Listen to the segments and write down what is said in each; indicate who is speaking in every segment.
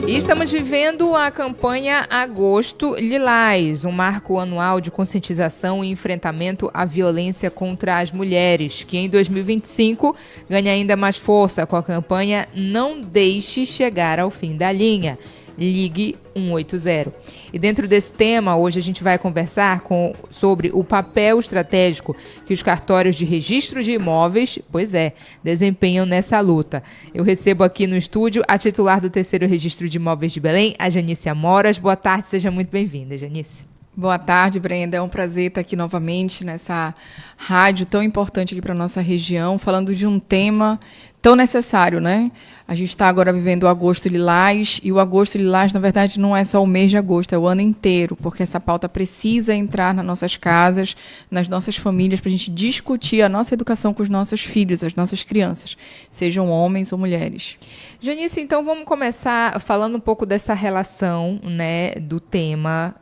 Speaker 1: E estamos vivendo a campanha Agosto Lilás, um marco anual de conscientização e enfrentamento à violência contra as mulheres, que em 2025 ganha ainda mais força com a campanha Não Deixe Chegar ao Fim da Linha. Ligue 180. E dentro desse tema, hoje a gente vai conversar sobre o papel estratégico que os cartórios de registro de imóveis, desempenham nessa luta. Eu recebo aqui no estúdio a titular do terceiro registro de imóveis de Belém, a Janice Amoras. Boa tarde, seja muito bem-vinda, Janice.
Speaker 2: Boa tarde, Brenda. É um prazer estar aqui novamente nessa rádio tão importante aqui para a nossa região, falando de um tema tão necessário, né? A gente está agora vivendo o Agosto Lilás, e o Agosto Lilás, na verdade, não é só o mês de agosto, é o ano inteiro, porque essa pauta precisa entrar nas nossas casas, nas nossas famílias, para a gente discutir a nossa educação com os nossos filhos, as nossas crianças, sejam homens ou mulheres.
Speaker 1: Janice, então vamos começar falando um pouco dessa relação, né, do tema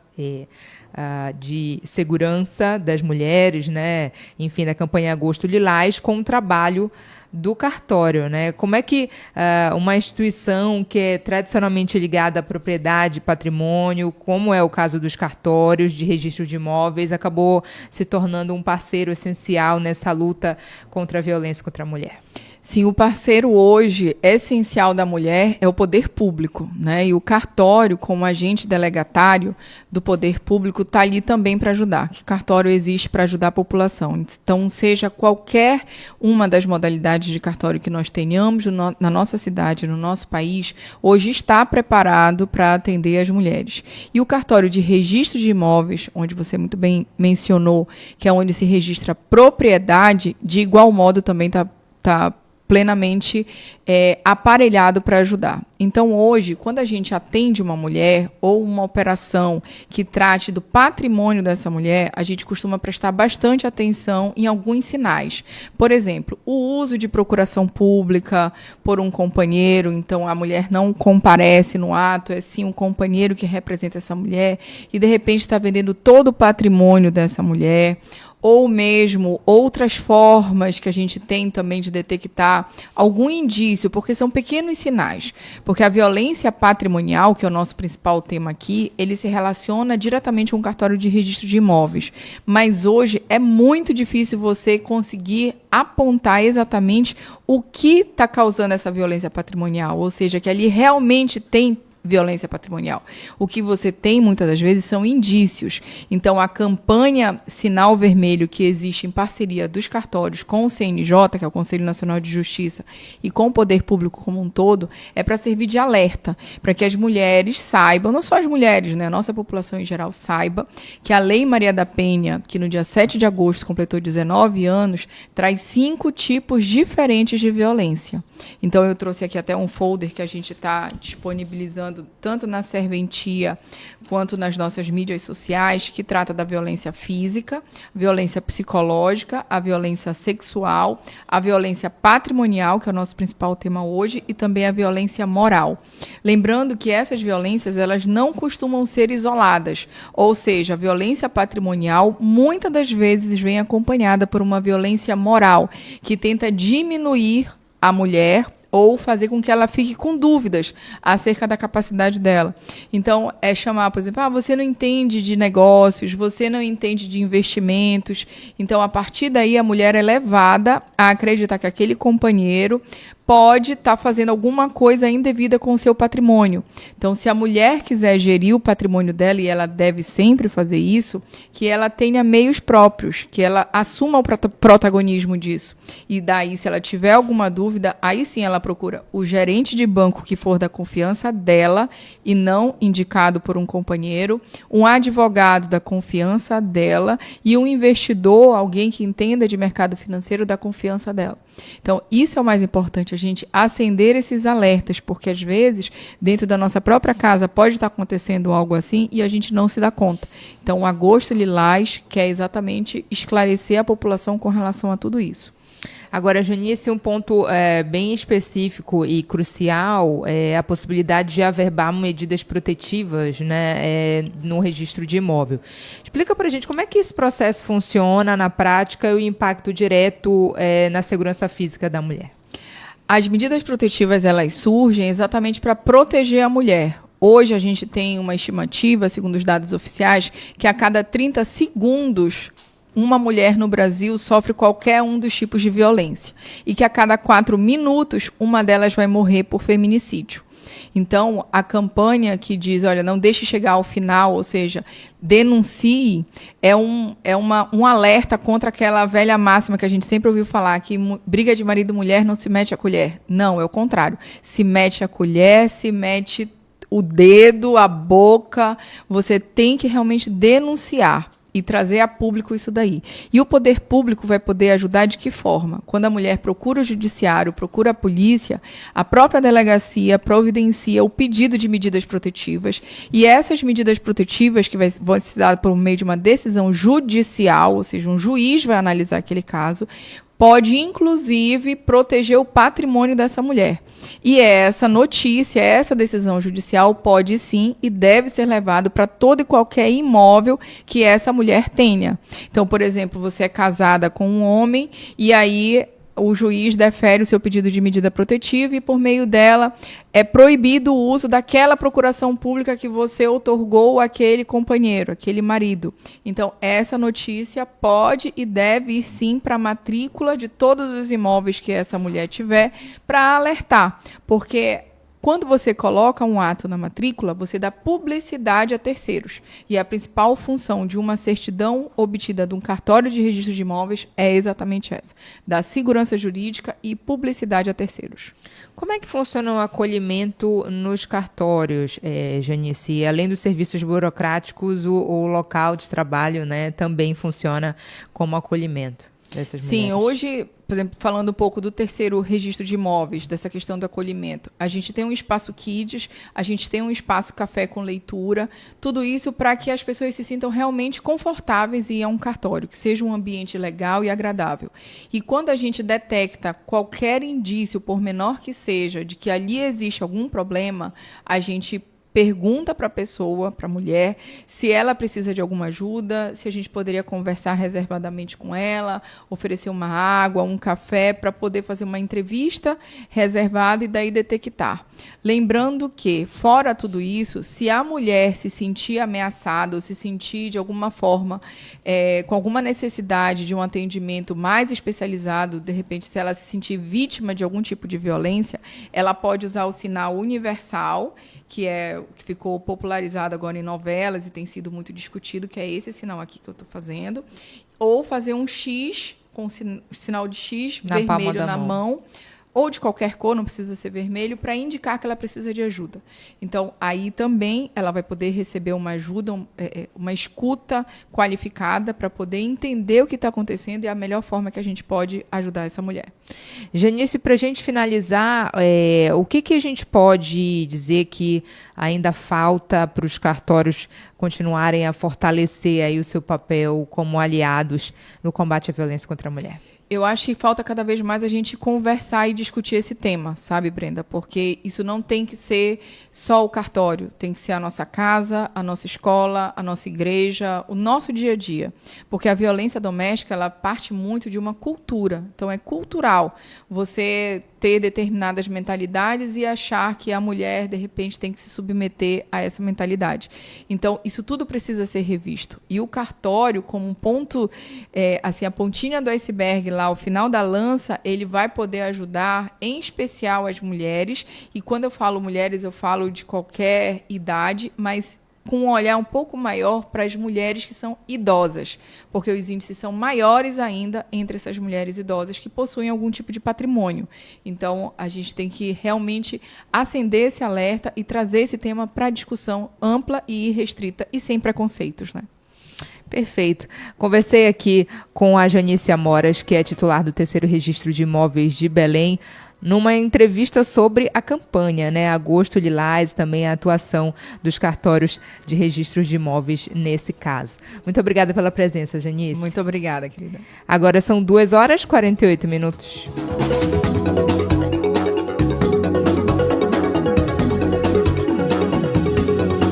Speaker 1: de segurança das mulheres, né, enfim, da campanha Agosto Lilás, com o trabalho do cartório, né? Como é que uma instituição que é tradicionalmente ligada à propriedade e patrimônio, como é o caso dos cartórios de registro de imóveis, acabou se tornando um parceiro essencial nessa luta contra a violência contra a mulher?
Speaker 2: Sim, o parceiro hoje essencial da mulher é o poder público, né? E o cartório, como agente delegatário do poder público, está ali também para ajudar. O cartório existe para ajudar a população. Então, seja qualquer uma das modalidades de cartório que nós tenhamos na nossa cidade, no nosso país, hoje está preparado para atender as mulheres. E o cartório de registro de imóveis, onde você muito bem mencionou, que é onde se registra propriedade, de igual modo também está plenamente aparelhado para ajudar. Então, hoje, quando a gente atende uma mulher ou uma operação que trate do patrimônio dessa mulher, a gente costuma prestar bastante atenção em alguns sinais. Por exemplo, o uso de procuração pública por um companheiro, então a mulher não comparece no ato, é sim um companheiro que representa essa mulher e, de repente, está vendendo todo o patrimônio dessa mulher, ou mesmo outras formas que a gente tem também de detectar algum indício, porque são pequenos sinais. Porque a violência patrimonial, que é o nosso principal tema aqui, ele se relaciona diretamente com o cartório de registro de imóveis. Mas hoje é muito difícil você conseguir apontar exatamente o que está causando essa violência patrimonial, ou seja, que ali realmente tem violência patrimonial. O que você tem, muitas das vezes, são indícios. Então, a campanha Sinal Vermelho, que existe em parceria dos cartórios com o CNJ, que é o Conselho Nacional de Justiça, e com o Poder Público como um todo, é para servir de alerta, para que as mulheres saibam, não só as mulheres, né, a nossa população em geral saiba, que a Lei Maria da Penha, que no dia 7 de agosto completou 19 anos, traz 5 tipos diferentes de violência. Então, eu trouxe aqui até um folder que a gente está disponibilizando tanto na serventia quanto nas nossas mídias sociais, que trata da violência física, violência psicológica, a violência sexual, a violência patrimonial, que é o nosso principal tema hoje, e também a violência moral. Lembrando que essas violências, elas não costumam ser isoladas, ou seja, a violência patrimonial muitas das vezes vem acompanhada por uma violência moral, que tenta diminuir a mulher ou fazer com que ela fique com dúvidas acerca da capacidade dela. Então, é chamar, por exemplo, você não entende de negócios, você não entende de investimentos. Então, a partir daí, a mulher é levada a acreditar que aquele companheiro pode estar fazendo alguma coisa indevida com o seu patrimônio. Então, se a mulher quiser gerir o patrimônio dela, e ela deve sempre fazer isso, que ela tenha meios próprios, que ela assuma o protagonismo disso. E daí, se ela tiver alguma dúvida, aí sim ela procura o gerente de banco que for da confiança dela e não indicado por um companheiro, um advogado da confiança dela e um investidor, alguém que entenda de mercado financeiro da confiança dela. Então, isso é o mais importante, a gente acender esses alertas, porque às vezes, dentro da nossa própria casa, pode estar acontecendo algo assim e a gente não se dá conta. Então, o Agosto Lilás quer exatamente esclarecer a população com relação a tudo isso.
Speaker 1: Agora, Janice, um ponto bem específico e crucial é a possibilidade de averbar medidas protetivas, né, no registro de imóvel. Explica para a gente como é que esse processo funciona na prática e o impacto direto na segurança física da mulher.
Speaker 2: As medidas protetivas, elas surgem exatamente para proteger a mulher. Hoje a gente tem uma estimativa, segundo os dados oficiais, que a cada 30 segundos uma mulher no Brasil sofre qualquer um dos tipos de violência. E que a cada 4 minutos uma delas vai morrer por feminicídio. Então, a campanha que diz, olha, não deixe chegar ao final, ou seja, denuncie, é um alerta contra aquela velha máxima que a gente sempre ouviu falar, que briga de marido e mulher não se mete a colher. Não, é o contrário. Se mete a colher, se mete o dedo, a boca. Você tem que realmente denunciar e trazer a público isso daí. E o poder público vai poder ajudar de que forma? Quando a mulher procura o judiciário, procura a polícia, a própria delegacia providencia o pedido de medidas protetivas, e essas medidas protetivas, que vão ser dadas por meio de uma decisão judicial, ou seja, um juiz vai analisar aquele caso, pode, inclusive, proteger o patrimônio dessa mulher. E essa notícia, essa decisão judicial pode sim e deve ser levado para todo e qualquer imóvel que essa mulher tenha. Então, por exemplo, você é casada com um homem e aí o juiz defere o seu pedido de medida protetiva e, por meio dela, é proibido o uso daquela procuração pública que você outorgou àquele companheiro, àquele marido. Então, essa notícia pode e deve ir, sim, para a matrícula de todos os imóveis que essa mulher tiver, para alertar. Porque quando você coloca um ato na matrícula, você dá publicidade a terceiros. E a principal função de uma certidão obtida de um cartório de registro de imóveis é exatamente essa: dar segurança jurídica e publicidade a terceiros.
Speaker 1: Como é que funciona o acolhimento nos cartórios, Janice? Além dos serviços burocráticos, o local de trabalho, né, também funciona como acolhimento dessas mulheres?
Speaker 2: Sim, hoje, por exemplo, falando um pouco do terceiro registro de imóveis, dessa questão do acolhimento, a gente tem um espaço Kids, a gente tem um espaço café com leitura, tudo isso para que as pessoas se sintam realmente confortáveis em ir a um cartório, que seja um ambiente legal e agradável. E quando a gente detecta qualquer indício, por menor que seja, de que ali existe algum problema, a gente pergunta para a pessoa, para a mulher, se ela precisa de alguma ajuda, se a gente poderia conversar reservadamente com ela, oferecer uma água, um café, para poder fazer uma entrevista reservada e daí detectar. Lembrando que, fora tudo isso, se a mulher se sentir ameaçada ou se sentir de alguma forma com alguma necessidade de um atendimento mais especializado, de repente, se ela se sentir vítima de algum tipo de violência, ela pode usar o sinal universal, que ficou popularizado agora em novelas e tem sido muito discutido, que é esse sinal aqui que eu estou fazendo, ou fazer um X, com sinal de X vermelho na mão, ou de qualquer cor, não precisa ser vermelho, para indicar que ela precisa de ajuda. Então, aí também ela vai poder receber uma ajuda, uma escuta qualificada para poder entender o que está acontecendo e a melhor forma que a gente pode ajudar essa mulher.
Speaker 1: Janice, para a gente finalizar, o que a gente pode dizer que ainda falta para os cartórios continuarem a fortalecer aí o seu papel como aliados no combate à violência contra a mulher?
Speaker 2: Eu acho que falta cada vez mais a gente conversar e discutir esse tema, sabe, Brenda? Porque isso não tem que ser só o cartório, tem que ser a nossa casa, a nossa escola, a nossa igreja, o nosso dia a dia. Porque a violência doméstica, ela parte muito de uma cultura. Então, é cultural você ter determinadas mentalidades e achar que a mulher, de repente, tem que se submeter a essa mentalidade. Então, isso tudo precisa ser revisto. E o cartório, como um ponto, assim, a pontinha do iceberg lá, ao final da lança, ele vai poder ajudar, em especial, as mulheres. E quando eu falo mulheres, eu falo de qualquer idade, mas com um olhar um pouco maior para as mulheres que são idosas, porque os índices são maiores ainda entre essas mulheres idosas que possuem algum tipo de patrimônio. Então, a gente tem que realmente acender esse alerta e trazer esse tema para discussão ampla e irrestrita e sem preconceitos, né?
Speaker 1: Perfeito. Conversei aqui com a Janice Amoras, que é titular do terceiro registro de imóveis de Belém, numa entrevista sobre a campanha, né? Agosto Lilás, também a atuação dos cartórios de registros de imóveis nesse caso. Muito obrigada pela presença, Janice.
Speaker 2: Muito obrigada, querida.
Speaker 1: Agora são 2h48.